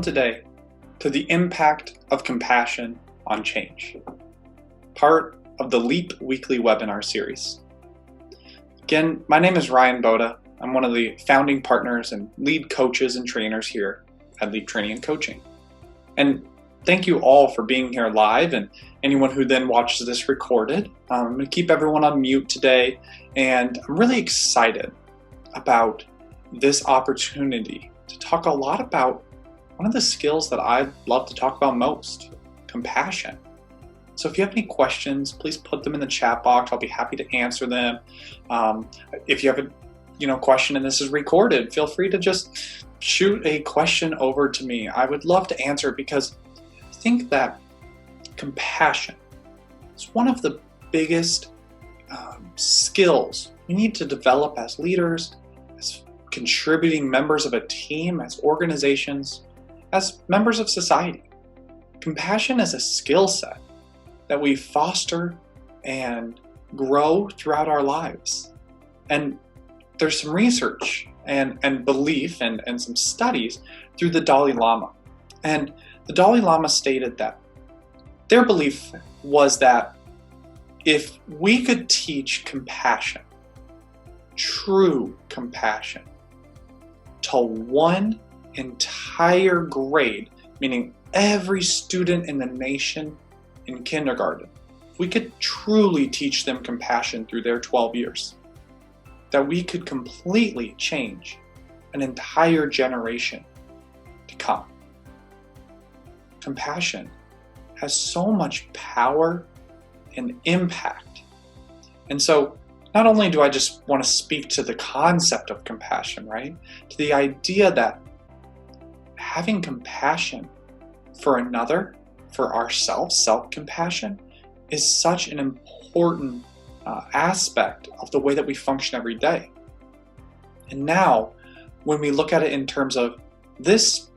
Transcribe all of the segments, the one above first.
Welcome today to the impact of compassion on change, part of the LEAP weekly webinar series. Again, my name is Ryan Boda. I'm one of the founding partners and lead coaches and trainers here at LEAP Training and Coaching. And thank you all for being here live, and anyone who then watches this recorded. I'm going to keep everyone on mute today, and I'm really excited about this opportunity to talk a lot about one of the skills that I love to talk about most, compassion. So if you have any questions, please put them in the chat box. I'll be happy to answer them. If you have a question and this is recorded, feel free to just shoot a question over to me. I would love to answer it because I think that compassion is one of the biggest skills we need to develop as leaders, as contributing members of a team, as organizations, as members of society. Compassion is a skill set that we foster and grow throughout our lives. And there's some research and belief and some studies through the Dalai Lama. And the Dalai Lama stated that their belief was that if we could teach compassion, true compassion, to one entire grade, meaning every student in the nation in kindergarten, if we could truly teach them compassion through their 12 years, that we could completely change an entire generation to come. Compassion has so much power and impact. And so not only do I just want to speak to the concept of compassion, right? To the idea that having compassion for another, for ourselves, self-compassion, is such an important aspect of the way that we function every day. And now, when we look at it in terms of this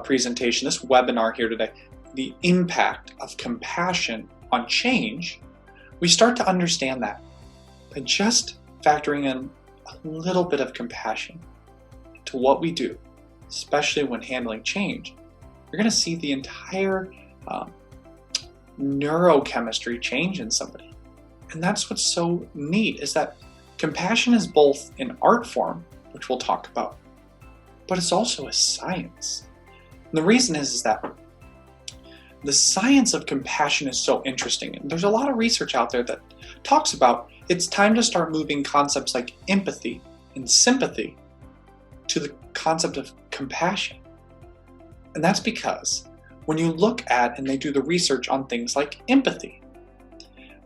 presentation, this webinar here today, the impact of compassion on change, we start to understand that by just factoring in a little bit of compassion to what we do, especially when handling change, you're going to see the entire neurochemistry change in somebody. And that's what's so neat, is that compassion is both an art form, which we'll talk about, but it's also a science. And the reason is that the science of compassion is so interesting. And there's a lot of research out there that talks about it's time to start moving concepts like empathy and sympathy to the concept of compassion. And that's because when you look at and they do the research on things like empathy,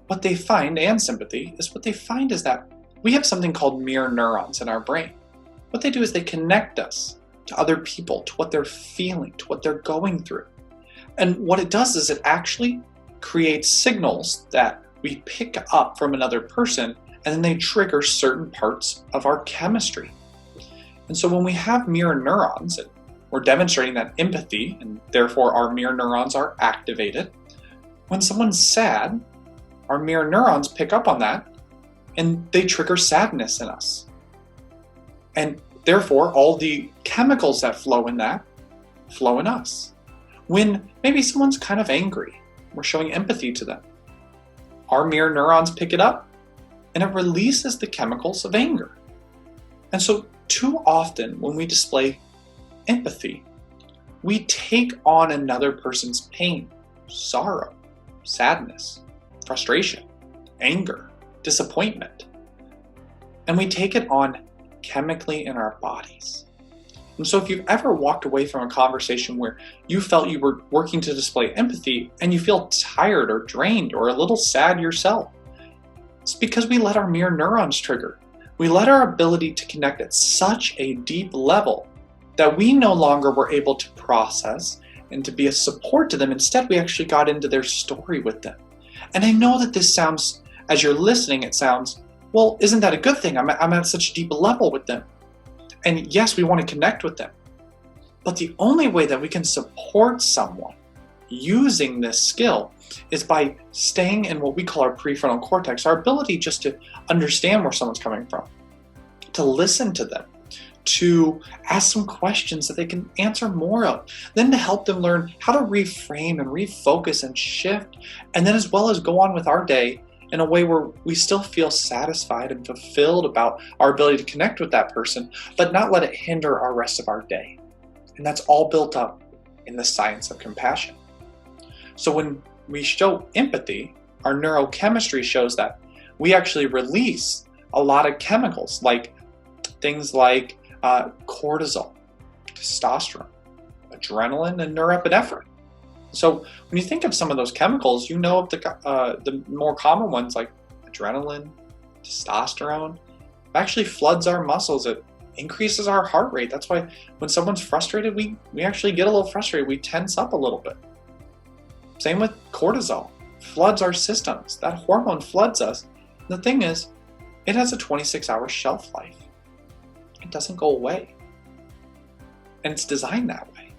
what they find, and sympathy, is what they find is that we have something called mirror neurons in our brain. What they do is they connect us to other people, to what they're feeling, to what they're going through. And what it does is it actually creates signals that we pick up from another person, and then they trigger certain parts of our chemistry. And so when we have mirror neurons, and we're demonstrating that empathy, and therefore our mirror neurons are activated. When someone's sad, our mirror neurons pick up on that, and they trigger sadness in us. And therefore, all the chemicals that flow in that flow in us. When maybe someone's kind of angry, we're showing empathy to them. Our mirror neurons pick it up, and it releases the chemicals of anger. And so too often when we display empathy, we take on another person's pain, sorrow, sadness, frustration, anger, disappointment, and we take it on chemically in our bodies. And so if you've ever walked away from a conversation where you felt you were working to display empathy and you feel tired or drained or a little sad yourself, it's because we let our mirror neurons trigger. We let our ability to connect at such a deep level that we no longer were able to process and to be a support to them. Instead, we actually got into their story with them. And I know that this sounds, as you're listening, it sounds, well, isn't that a good thing? I'm at such a deep level with them. And yes, we want to connect with them. But the only way that we can support someone using this skill is by staying in what we call our prefrontal cortex, our ability just to understand where someone's coming from, to listen to them, to ask some questions that they can answer more of, then to help them learn how to reframe and refocus and shift, and then as well as go on with our day in a way where we still feel satisfied and fulfilled about our ability to connect with that person, but not let it hinder our rest of our day. And that's all built up in the science of compassion. So when we show empathy, our neurochemistry shows that we actually release a lot of chemicals, like things like cortisol, testosterone, adrenaline, and norepinephrine. So when you think of some of those chemicals, you know of the more common ones like adrenaline, testosterone. It actually floods our muscles. It increases our heart rate. That's why when someone's frustrated, we actually get a little frustrated. We tense up a little bit. Same with cortisol. Floods our systems. That hormone floods us. And the thing is, it has a 26-hour shelf life. It doesn't go away. And it's designed that way.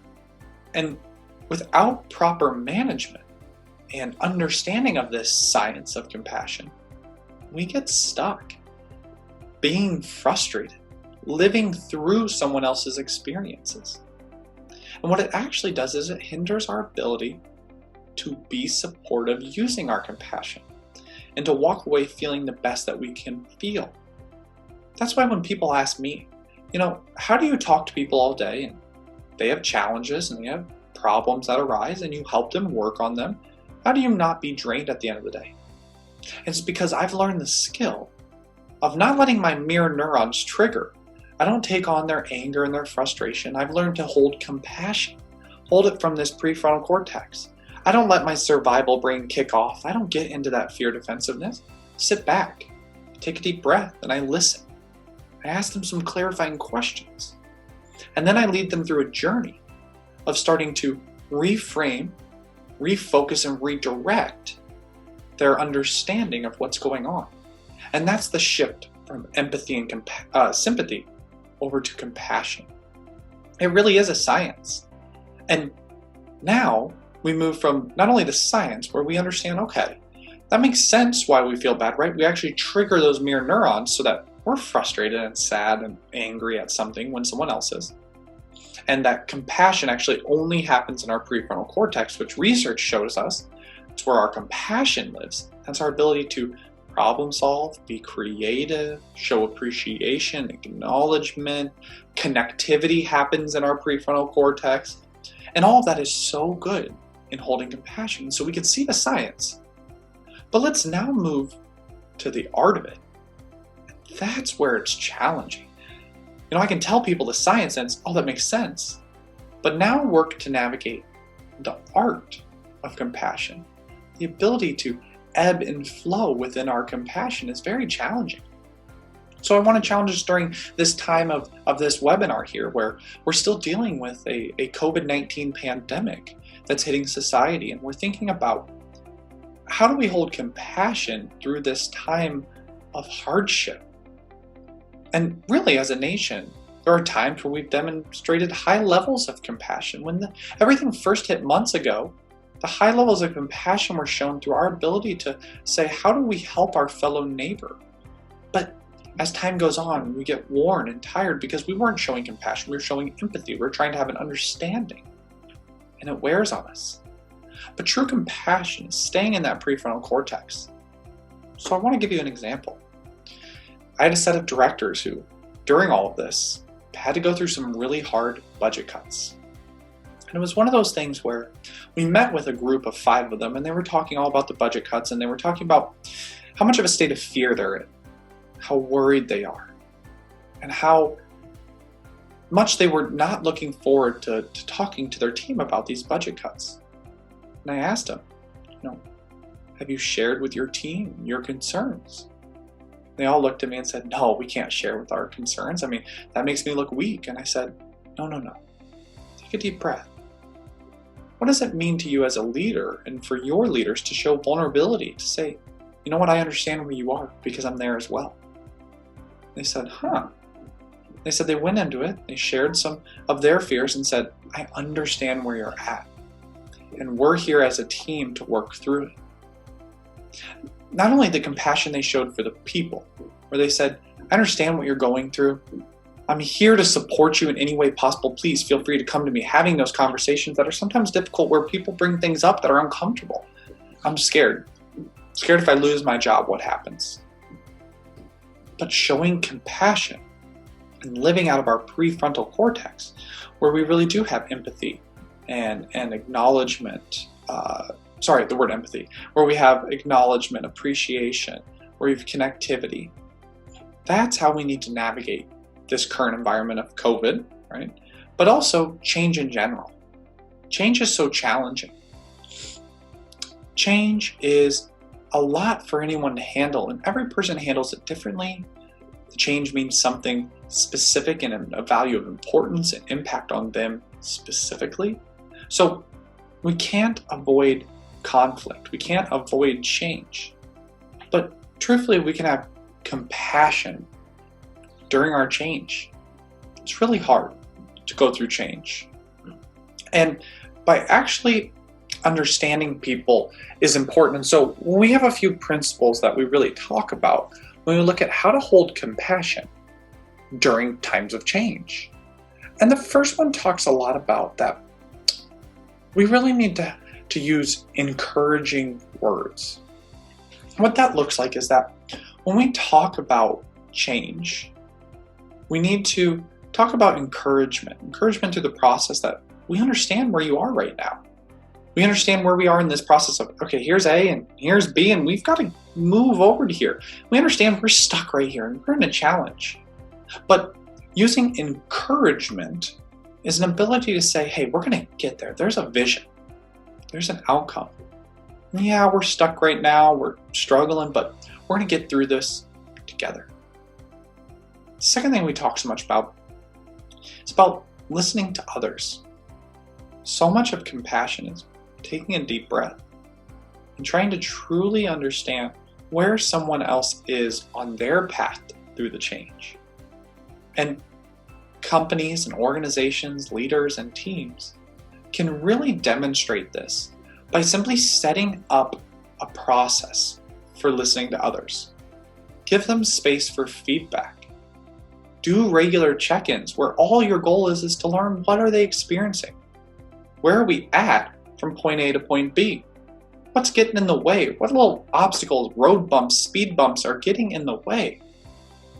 And without proper management and understanding of this science of compassion, we get stuck being frustrated, living through someone else's experiences. And what it actually does is it hinders our ability to be supportive using our compassion and to walk away feeling the best that we can feel. That's why when people ask me, how do you talk to people all day and they have challenges and they have problems that arise and you help them work on them, how do you not be drained at the end of the day? It's because I've learned the skill of not letting my mirror neurons trigger. I don't take on their anger and their frustration. I've learned to hold compassion, hold it from this prefrontal cortex. I don't let my survival brain kick off. I don't get into that fear defensiveness. Sit back, take a deep breath, and I listen. I ask them some clarifying questions. And then I lead them through a journey of starting to reframe, refocus, and redirect their understanding of what's going on. And that's the shift from empathy and sympathy over to compassion. It really is a science. And now we move from not only the science, where we understand, okay, that makes sense why we feel bad, right? We actually trigger those mirror neurons so that we're frustrated and sad and angry at something when someone else is. And that compassion actually only happens in our prefrontal cortex, which research shows us it's where our compassion lives. That's our ability to problem solve, be creative, show appreciation, acknowledgement, connectivity happens in our prefrontal cortex. And all of that is so good in holding compassion. So we can see the science. But let's now move to the art of it. That's where it's challenging. I can tell people the science and that makes sense. But now work to navigate the art of compassion. The ability to ebb and flow within our compassion is very challenging. So I want to challenge us during this time of this webinar here, where we're still dealing with a COVID-19 pandemic that's hitting society. And we're thinking about how do we hold compassion through this time of hardship? And really, as a nation, there are times where we've demonstrated high levels of compassion. When everything first hit months ago, the high levels of compassion were shown through our ability to say, how do we help our fellow neighbor? But as time goes on, we get worn and tired because we weren't showing compassion, we were showing empathy. We were trying to have an understanding, and it wears on us. But true compassion is staying in that prefrontal cortex. So I want to give you an example. I had a set of directors who, during all of this, had to go through some really hard budget cuts. And it was one of those things where we met with a group of 5 of them, and they were talking all about the budget cuts, and they were talking about how much of a state of fear they're in, how worried they are, and how much they were not looking forward to talking to their team about these budget cuts. And I asked them, have you shared with your team your concerns? They all looked at me and said, no, we can't share with our concerns. That makes me look weak. And I said, no. Take a deep breath. What does it mean to you as a leader and for your leaders to show vulnerability, to say, you know what, I understand where you are because I'm there as well? They said, They said they went into it, they shared some of their fears and said, I understand where you're at. And we're here as a team to work through it. Not only the compassion they showed for the people, where they said, I understand what you're going through. I'm here to support you in any way possible. Please feel free to come to me. Having those conversations that are sometimes difficult, where people bring things up that are uncomfortable. I'm scared. Scared if I lose my job, what happens? But showing compassion and living out of our prefrontal cortex, where we really do have empathy and acknowledgement, the word empathy, where we have acknowledgement, appreciation, where we have connectivity. That's how we need to navigate this current environment of COVID, right? But also change in general. Change is so challenging. Change is a lot for anyone to handle, and every person handles it differently. The change means something specific and a value of importance and impact on them specifically. So we can't avoid conflict. We can't avoid change. But truthfully, we can have compassion during our change. It's really hard to go through change. And by actually understanding people is important. And so we have a few principles that we really talk about when we look at how to hold compassion during times of change. And the first one talks a lot about that we really need to use encouraging words. What that looks like is that when we talk about change, we need to talk about encouragement through the process, that we understand where you are right now. We understand where we are in this process of, okay, here's A and here's B, and we've got to move over to here. We understand we're stuck right here and we're in a challenge. But using encouragement is an ability to say, hey, we're going to get there. There's a vision. There's an outcome. Yeah, we're stuck right now. We're struggling, but we're going to get through this together. The second thing we talk so much about is about listening to others. So much of compassion is taking a deep breath and trying to truly understand where someone else is on their path through the change. And companies and organizations, leaders and teams can really demonstrate this by simply setting up a process for listening to others. Give them space for feedback. Do regular check-ins where all your goal is to learn, what are they experiencing? Where are we at from point A to point B? What's getting in the way? What little obstacles, road bumps, speed bumps are getting in the way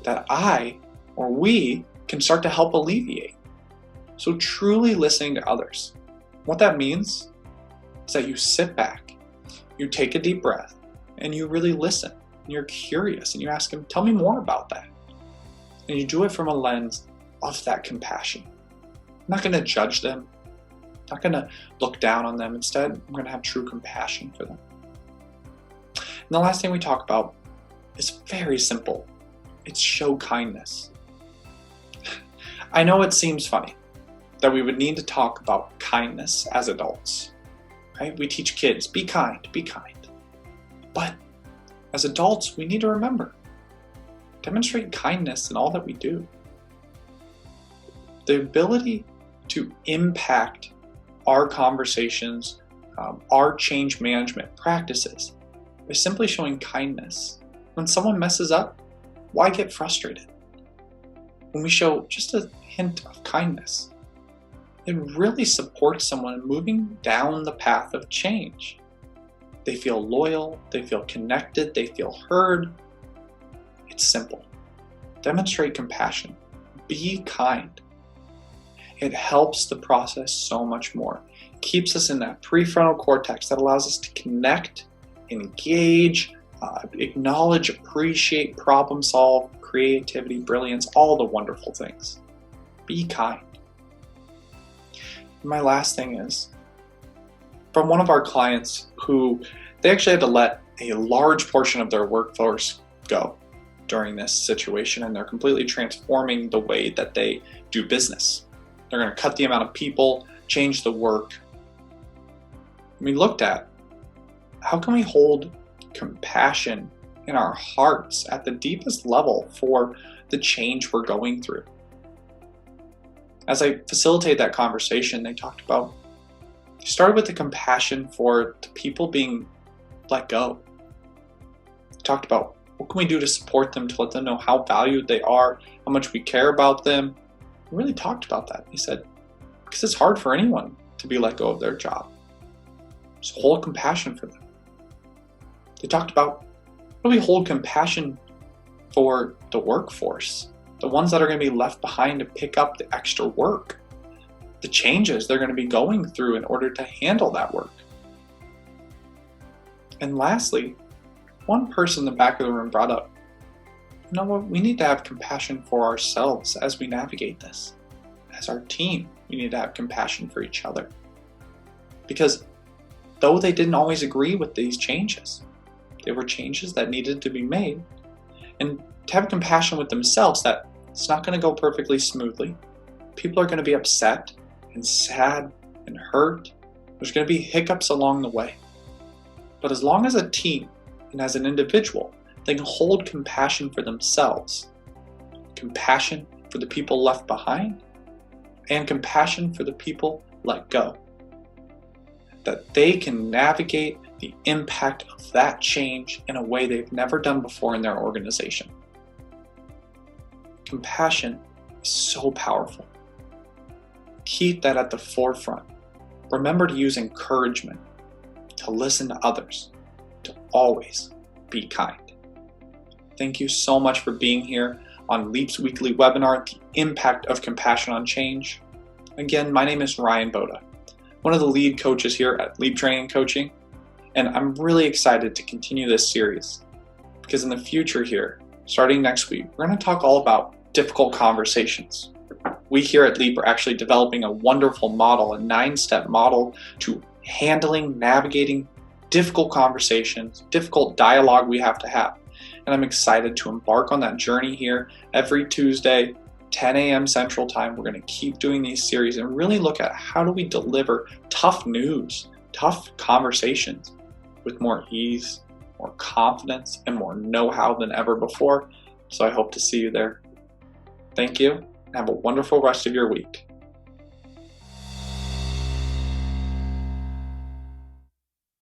that I or we can start to help alleviate? So truly listening to others. What that means is that you sit back, you take a deep breath, and you really listen. And you're curious and you ask them, tell me more about that. And you do it from a lens of that compassion. I'm not going to judge them. I'm not going to look down on them. Instead, I'm going to have true compassion for them. And the last thing we talk about is very simple. It's show kindness. I know it seems funny that we would need to talk about kindness as adults, right? We teach kids, be kind, be kind. But as adults, we need to remember, demonstrate kindness in all that we do. The ability to impact our conversations, our change management practices is simply showing kindness. When someone messes up, why get frustrated? When we show just a hint of kindness, it really supports someone moving down the path of change. They feel loyal, they feel connected, they feel heard. It's simple. Demonstrate compassion. Be kind. It helps the process so much more. It keeps us in that prefrontal cortex that allows us to connect, engage, acknowledge, appreciate, problem solve, creativity, brilliance, all the wonderful things. Be kind. My last thing is from one of our clients who they actually had to let a large portion of their workforce go during this situation, and they're completely transforming the way that they do business. They're going to cut the amount of people, change the work. We looked at how can we hold compassion in our hearts at the deepest level for the change we're going through. As I facilitated that conversation, they talked about, they started with the compassion for the people being let go. They talked about What can we do to support them, to let them know how valued they are, how much we care about them? We really talked about that. He said, because it's hard for anyone to be let go of their job. So hold compassion for them. They talked about, how do we hold compassion for the workforce, the ones that are going to be left behind to pick up the extra work, the changes they're going to be going through in order to handle that work. And lastly, one person in the back of the room brought up, you know what, we need to have compassion for ourselves as we navigate this. As our team, we need to have compassion for each other. Because though they didn't always agree with these changes, they were changes that needed to be made. And to have compassion with themselves that it's not going to go perfectly smoothly. People are going to be upset and sad and hurt. There's going to be hiccups along the way. But as long as a team and as an individual, they can hold compassion for themselves, compassion for the people left behind, and compassion for the people let go, that they can navigate the impact of that change in a way they've never done before in their organization. Compassion is so powerful. Keep that at the forefront. Remember to use encouragement, to listen to others, to always be kind. Thank you so much for being here on LEAP's weekly webinar, The Impact of Compassion on Change. Again, my name is Ryan Boda, one of the lead coaches here at LEAP Training and Coaching, and I'm really excited to continue this series because in the future here, starting next week, we're going to talk all about difficult conversations. We here at LEAP are actually developing a wonderful model, a 9-step model to handling, navigating difficult conversations, difficult dialogue we have to have. And I'm excited to embark on that journey here every Tuesday, 10 a.m. Central Time. We're going to keep doing these series and really look at how do we deliver tough news, tough conversations with more ease, more confidence, and more know-how than ever before. So I hope to see you there. Thank you, and have a wonderful rest of your week.